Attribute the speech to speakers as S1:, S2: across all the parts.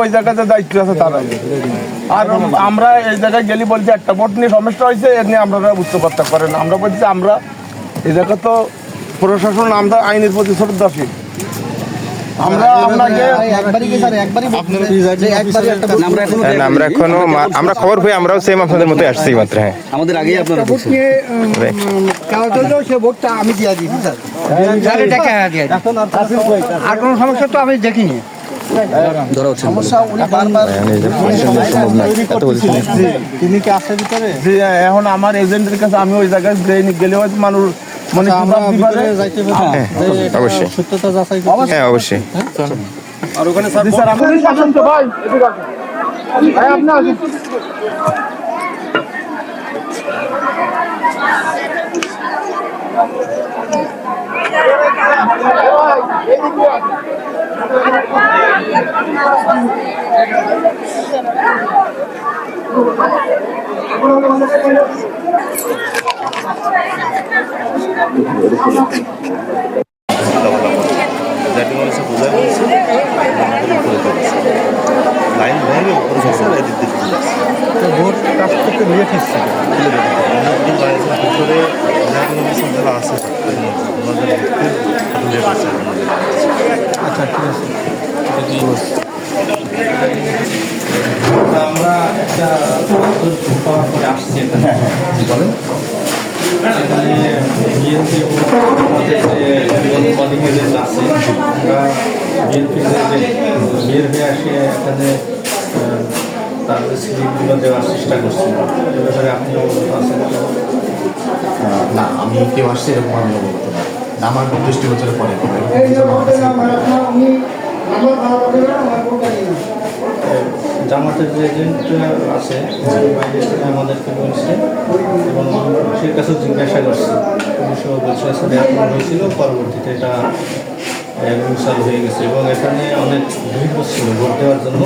S1: ওই জায়গাতে দায়িত্ব আছে তারা। আর আমরা এই জায়গায় গেলি বলছি একটা ভোট নিয়ে সমস্যা হয়েছে, এর নিয়ে আমরা উচ্চপাত্তা করেন। আমরা বলছি আমরা এই জায়গা তো প্রশাসন, আমরা আইনের প্রতি শ্রদ্ধাশীল। আমরা
S2: এখনো আমরা খবর পেয়ে আমরাও সেম আপনাদের মতো আসছি মাত্র। হ্যাঁ,
S3: আমাদের আগেই আপনারা
S4: সে ভোটটা আমি দিয়ে দিয়েছি স্যার, আর কোনো সমস্যা তো আমি দেখিনি।
S3: সমস্যা উনি বারবার
S4: তিনি কি আসছে ভিতরে?
S1: এখন আমার এজেন্টের কাছে আমি ওই জায়গায় গেলে হয়তো মানুষ মানে
S2: অবশ্যই
S4: সত্যতা যাচাই
S2: হ্যাঁ অবশ্যই।
S1: আর ওখানে স্যার আপনি আসেন তো ভাই, ভাই আপনি আসেন। ভোট কাছ থেকে নিয়ে ফিরছে আচ্ছা ঠিক আছে।
S5: আমরা একটা আসছি এখানে বলেন এখানে বিএনপি আছে, আমরা বিএনপি বের হয়ে আসে এখানে তাদের স্লিপগুলো দেওয়ার চেষ্টা করছি। এ ব্যাপারে আপনি অবগত আছেন?
S6: না, আমি কেউ আসছে এরকম আমি অবগত না। আমার ২৫ বছরের পরে
S5: জামাতের যে এজেন্ট আছে বাইরে থেকে আমাদেরকে বলছে এবং সে কাছেও জিজ্ঞাসা করছে, পুলিশও বলছে এখন হয়েছিল, পরবর্তীতে এটা চালু হয়ে গেছে এবং এখানে অনেক ভিড় ছিল ভোট দেওয়ার জন্য।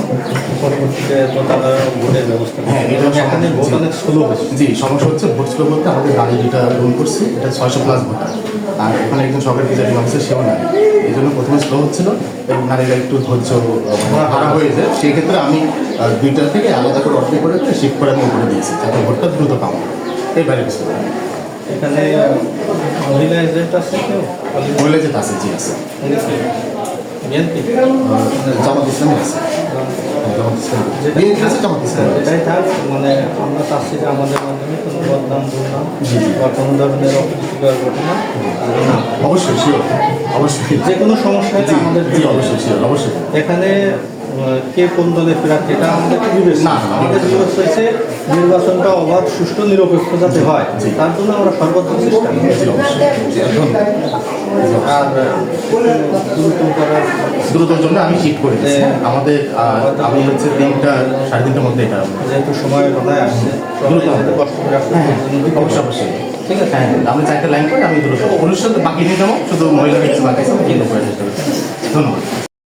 S5: পরবর্তীতে তো তারা ভোটের ব্যবস্থা এখানে ভোট অনেক স্লো হয়েছে।
S6: জি, সমস্যা হচ্ছে ভোট স্লো বলতে আমাদের গাড়ি যেটা রুল করছি এটা 600+ ভোটার, আর ওখানে একজন সরকারি প্রিজাইডিং অফিসার সেও নাই, এই জন্য প্রথমে স্লো হচ্ছিল এবং নারীরা একটু ধৈর্য হারা হয়ে যায়। সেই ক্ষেত্রে আমি 2টা থেকে আলাদা করে অর্ডার করে শিফট করে আমি করে দিয়েছি যাতে ভোটটা দ্রুত কাম হয়। এই বাইরে কিছু
S5: এখানে মহিলা এজেন্ট আছে, কেউ
S6: মহিলা যেটা আছে, জি আছে,
S5: বিএনপি
S6: জামাত ইসলামী আছে,
S5: এটাই থাক। মানে আমরা চাচ্ছি যে আমাদের মাধ্যমে কোনো বদনাম দুর্নাম বা কোনো ধরনের অপ্রীতিকর ঘটনা
S6: অবশ্যই শিওর, অবশ্যই
S5: যে কোনো সমস্যা হলে আমাদের
S6: অবশ্যই শিওর, অবশ্যই।
S5: এখানে কে কোন দলে প্রার্থী এটা আমাদের বিবেচনা না, আমাদের বিবেচনা হয়েছে নির্বাচনটা অবাধ, সুষ্ঠু, নিরপেক্ষ যাতে হয়, তার জন্য আমরা সর্বোচ্চ চেষ্টা করি। আর
S6: দ্রুতর জন্য আমি শিফট করি আমাদের, আমি হচ্ছে 3টা-3:30টার মধ্যে এটা
S5: যেহেতু সময় ঘনায় আসছে কষ্ট করে আসছে।
S6: অবশ্যই অবশ্যই ঠিক আছে। হ্যাঁ, আমি 4টা লাইন করে আমি দ্রুত অনুষ্ঠান বাকি নিয়ে যাবো, শুধু মহিলা বাকি আছে, ধন্যবাদ।